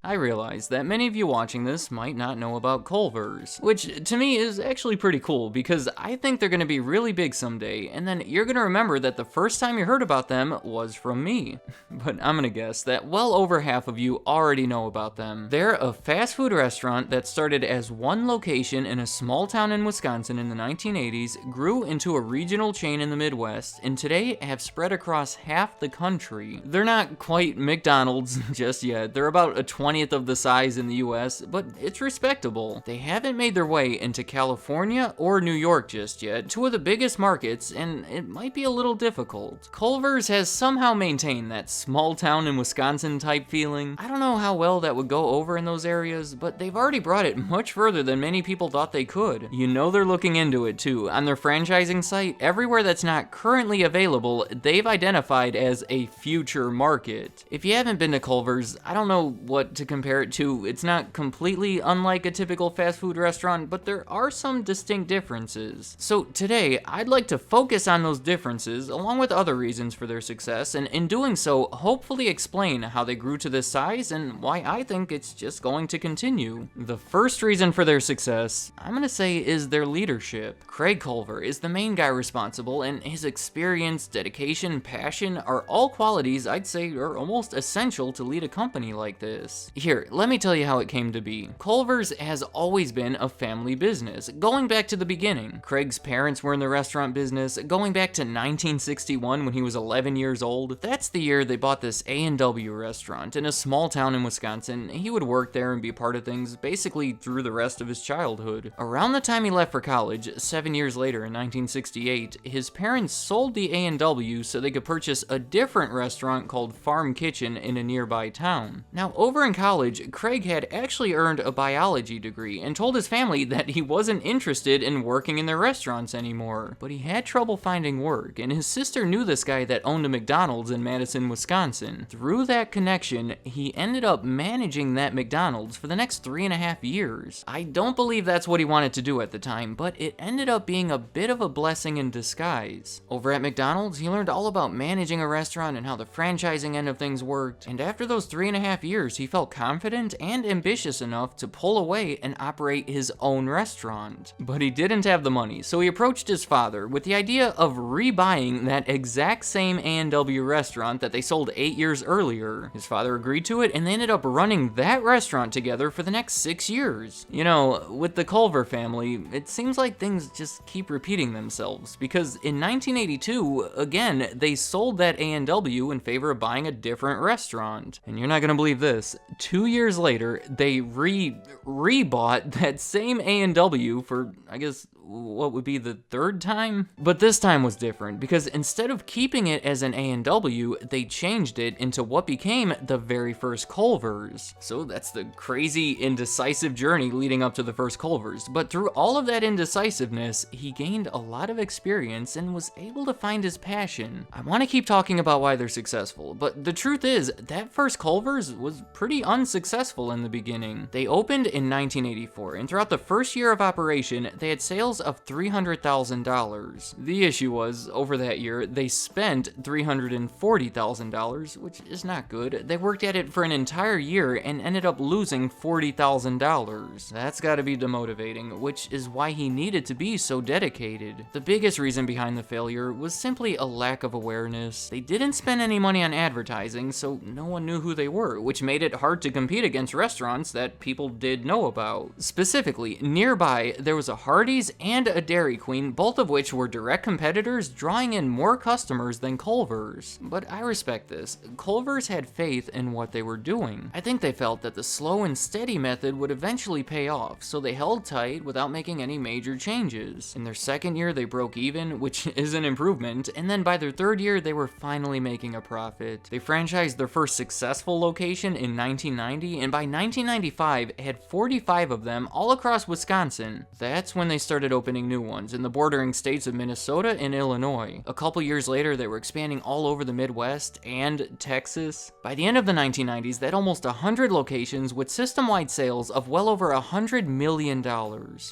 I realize that many of you watching this might not know about Culvers, which to me is actually pretty cool because I think they're going to be really big someday, and then you're going to remember that the first time you heard about them was from me. But I'm going to guess that well over half of you already know about them. They're a fast food restaurant that started as one location in a small town in Wisconsin in the 1980s, grew into a regional chain in the Midwest, and today have spread across half the country. They're not quite McDonald's just yet. They're about a 20th of the size in the US, but it's respectable. They haven't made their way into California or New York just yet, two of the biggest markets, and it might be a little difficult. Culver's has somehow maintained that small town in Wisconsin type feeling. I don't know how well that would go over in those areas, but they've already brought it much further than many people thought they could. You know they're looking into it too. On their franchising site, everywhere that's not currently available, they've identified as a future market. If you haven't been to Culver's, I don't know what to compare it to. It's not completely unlike a typical fast food restaurant, but there are some distinct differences. So today, I'd like to focus on those differences, along with other reasons for their success, and in doing so, hopefully explain how they grew to this size and why I think it's just going to continue. The first reason for their success, I'm gonna say, is their leadership. Craig Culver is the main guy responsible, and his experience, dedication, passion are all qualities I'd say are almost essential to lead a company like this. Here, let me tell you how it came to be. Culver's has always been a family business, going back to the beginning. Craig's parents were in the restaurant business, going back to 1961 when he was 11 years old. That's the year they bought this A&W restaurant in a small town in Wisconsin. He would work there and be part of things basically through the rest of his childhood. Around the time he left for college, 7 years later in 1968, his parents sold the A&W so they could purchase a different restaurant called Farm Kitchen in a nearby town. Now, over in college, Craig had actually earned a biology degree and told his family that he wasn't interested in working in their restaurants anymore. But he had trouble finding work, and his sister knew this guy that owned a McDonald's in Madison, Wisconsin. Through that connection, he ended up managing that McDonald's for the next 3.5 years. I don't believe that's what he wanted to do at the time, but it ended up being a bit of a blessing in disguise. Over at McDonald's, he learned all about managing a restaurant and how the franchising end of things worked, and after those 3.5 years, he felt confident and ambitious enough to pull away and operate his own restaurant. But he didn't have the money, so he approached his father with the idea of rebuying that exact same A&W restaurant that they sold 8 years earlier. His father agreed to it, and they ended up running that restaurant together for the next 6 years. You know, with the Culver family, it seems like things just keep repeating themselves, because in 1982, again, they sold that A&W in favor of buying a different restaurant. And you're not gonna believe this, 2 years later, they rebought that same A&W for, I guess, what would be the third time? But this time was different, because instead of keeping it as an A&W, they changed it into what became the very first Culver's. So that's the crazy, indecisive journey leading up to the first Culver's. But through all of that indecisiveness, he gained a lot of experience and was able to find his passion. I want to keep talking about why they're successful, but the truth is, that first Culver's was pretty unsuccessful in the beginning. They opened in 1984, and throughout the first year of operation, they had sales of $300,000. The issue was, over that year, they spent $340,000, which is not good. They worked at it for an entire year and ended up losing $40,000. That's gotta be demotivating, which is why he needed to be so dedicated. The biggest reason behind the failure was simply a lack of awareness. They didn't spend any money on advertising, so no one knew who they were, which made it hard to compete against restaurants that people did know about. Specifically, nearby, there was a Hardee's and a Dairy Queen, both of which were direct competitors, drawing in more customers than Culver's. But I respect this. Culver's had faith in what they were doing. I think they felt that the slow and steady method would eventually pay off, so they held tight without making any major changes. In their second year, they broke even, which is an improvement, and then by their third year, they were finally making a profit. They franchised their first successful location in 1990, and by 1995, had 45 of them all across Wisconsin. That's when they started started opening new ones in the bordering states of Minnesota and Illinois. A couple years later, they were expanding all over the Midwest and Texas. By the end of the 1990s, they had almost 100 locations with system-wide sales of well over $100 million.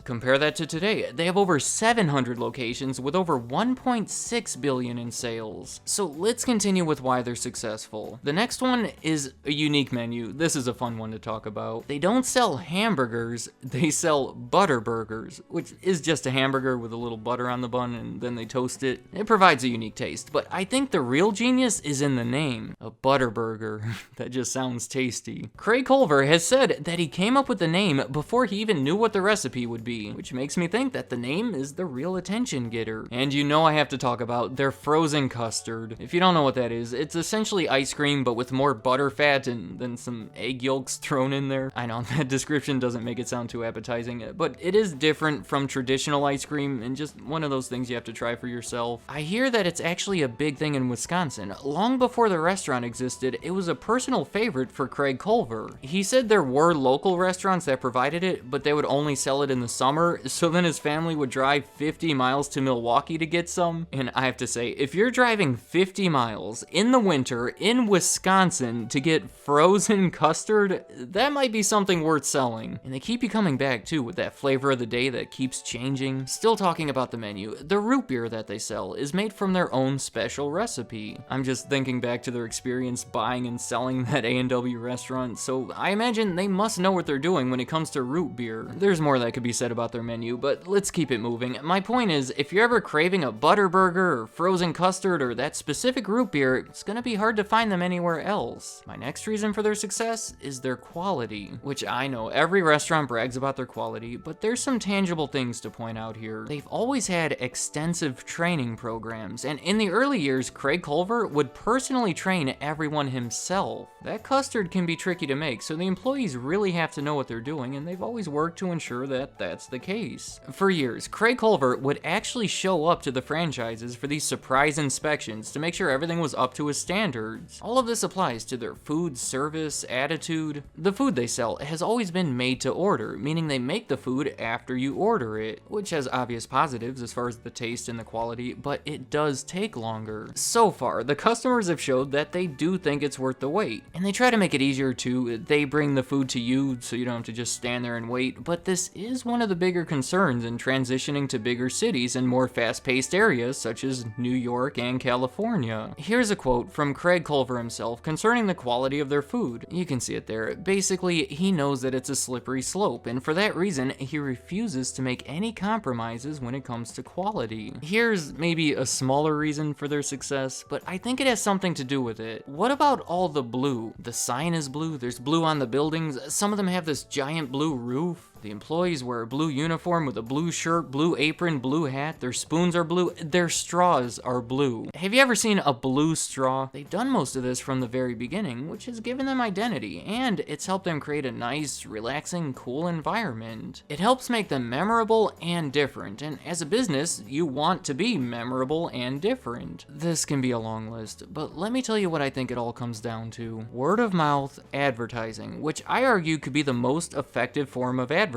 Compare that to today, they have over 700 locations with over $1.6 billion in sales. So let's continue with why they're successful. The next one is a unique menu. This is a fun one to talk about. They don't sell hamburgers, they sell butter burgers, which is just a hamburger with a little butter on the bun and then they toast it. It provides a unique taste, but I think the real genius is in the name. A butter burger. That just sounds tasty. Craig Culver has said that he came up with the name before he even knew what the recipe would be, which makes me think that the name is the real attention getter. And you know I have to talk about their frozen custard. If you don't know what that is, it's essentially ice cream but with more butter fat and then some egg yolks thrown in there. I know that description doesn't make it sound too appetizing, but it is different from traditional ice cream and just one of those things you have to try for yourself. I hear that it's actually a big thing in Wisconsin. Long before the restaurant existed, it was a personal favorite for Craig Culver. He said there were local restaurants that provided it, but they would only sell it in the summer, so then his family would drive 50 miles to Milwaukee to get some. And I have to say, if you're driving 50 miles in the winter in Wisconsin to get frozen custard, that might be something worth selling. And they keep you coming back too with that flavor of the day that keeps changing. Still talking about the menu, the root beer that they sell is made from their own special recipe. I'm just thinking back to their experience buying and selling that A&W restaurant, so I imagine they must know what they're doing when it comes to root beer. There's more that could be said about their menu, but let's keep it moving. My point is, if you're ever craving a butter burger or frozen custard or that specific root beer, it's gonna be hard to find them anywhere else. My next reason for their success is their quality, which I know every restaurant brags about their quality, but there's some tangible things to point out here. They've always had extensive training programs, and in the early years, Craig Culver would personally train everyone himself. That custard can be tricky to make, so the employees really have to know what they're doing, and they've always worked to ensure that that's the case. For years, Craig Culver would actually show up to the franchises for these surprise inspections to make sure everything was up to his standards. All of this applies to their food, service, attitude. The food they sell has always been made to order, meaning they make the food after you order it, which has obvious positives as far as the taste and the quality, but it does take longer. So far, the customers have showed that they do think it's worth the wait, and they try to make it easier too. They bring the food to you so you don't have to just stand there and wait, but this is one of the bigger concerns in transitioning to bigger cities and more fast-paced areas such as New York and California. Here's a quote from Craig Culver himself concerning the quality of their food. You can see it there. Basically, he knows that it's a slippery slope, and for that reason, he refuses to make any compromises when it comes to quality. Here's maybe a smaller reason for their success, but I think it has something to do with it. What about all the blue? The sign is blue, there's blue on the buildings, some of them have this giant blue roof. The employees wear a blue uniform with a blue shirt, blue apron, blue hat, their spoons are blue, their straws are blue. Have you ever seen a blue straw? They've done most of this from the very beginning, which has given them identity, and it's helped them create a nice, relaxing, cool environment. It helps make them memorable and different, and as a business, you want to be memorable and different. This can be a long list, but let me tell you what I think it all comes down to. Word of mouth advertising, which I argue could be the most effective form of advertising.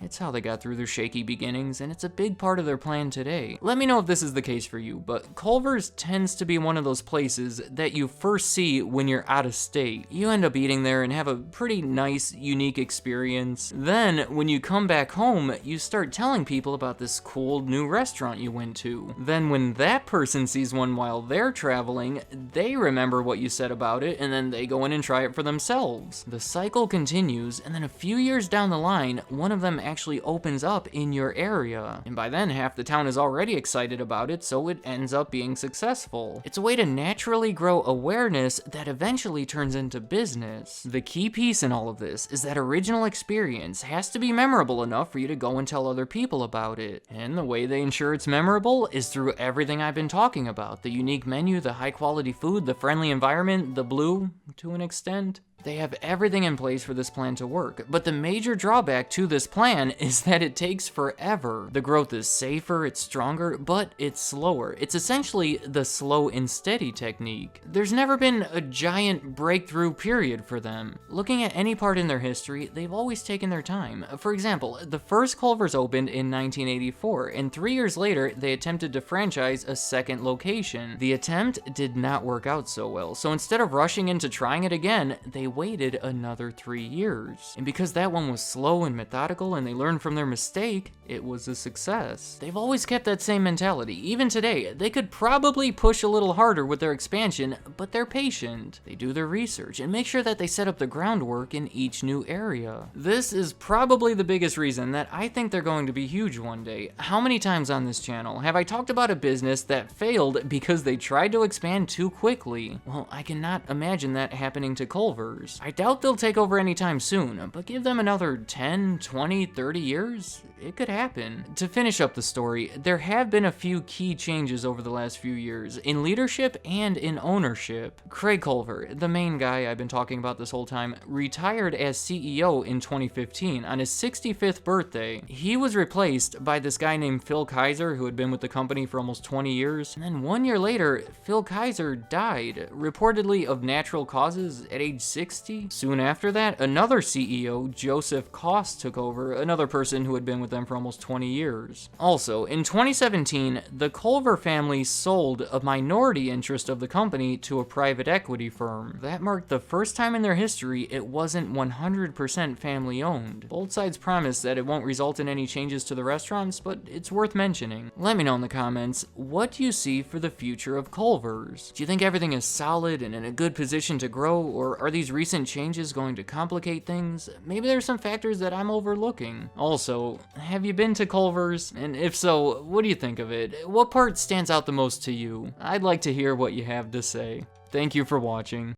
It's how they got through their shaky beginnings, and it's a big part of their plan today. Let me know if this is the case for you, but Culver's tends to be one of those places that you first see when you're out of state. You end up eating there and have a pretty nice, unique experience. Then, when you come back home, you start telling people about this cool new restaurant you went to. Then when that person sees one while they're traveling, they remember what you said about it, and then they go in and try it for themselves. The cycle continues, and then a few years down the line, one of them actually opens up in your area. And by then, half the town is already excited about it, so it ends up being successful. It's a way to naturally grow awareness that eventually turns into business. The key piece in all of this is that original experience has to be memorable enough for you to go and tell other people about it. And the way they ensure it's memorable is through everything I've been talking about. The unique menu, the high quality food, the friendly environment, the blue, to an extent. They have everything in place for this plan to work, but the major drawback to this plan is that it takes forever. The growth is safer, it's stronger, but it's slower. It's essentially the slow and steady technique. There's never been a giant breakthrough period for them. Looking at any part in their history, they've always taken their time. For example, the first Culvers opened in 1984, and 3 years later, they attempted to franchise a second location. The attempt did not work out so well, so instead of rushing into trying it again, they waited another 3 years. And because that one was slow and methodical and they learned from their mistake, it was a success. They've always kept that same mentality. Even today, they could probably push a little harder with their expansion, but they're patient. They do their research and make sure that they set up the groundwork in each new area. This is probably the biggest reason that I think they're going to be huge one day. How many times on this channel have I talked about a business that failed because they tried to expand too quickly? Well, I cannot imagine that happening to Culver's. I doubt they'll take over anytime soon, but give them another 10, 20, 30 years, it could happen. To finish up the story, there have been a few key changes over the last few years, in leadership and in ownership. Craig Culver, the main guy I've been talking about this whole time, retired as CEO in 2015 on his 65th birthday. He was replaced by this guy named Phil Kaiser, who had been with the company for almost 20 years, and then 1 year later, Phil Kaiser died, reportedly of natural causes at age 60. Soon after that, another CEO, Joseph Koss, took over, another person who had been with them for almost 20 years. Also, in 2017, the Culver family sold a minority interest of the company to a private equity firm. That marked the first time in their history it wasn't 100% family owned. Both sides promise that it won't result in any changes to the restaurants, but it's worth mentioning. Let me know in the comments, what do you see for the future of Culver's? Do you think everything is solid and in a good position to grow, or are these recent changes going to complicate things? Maybe there's some factors that I'm overlooking. Also, have you been to Culver's? And if so, what do you think of it? What part stands out the most to you? I'd like to hear what you have to say. Thank you for watching.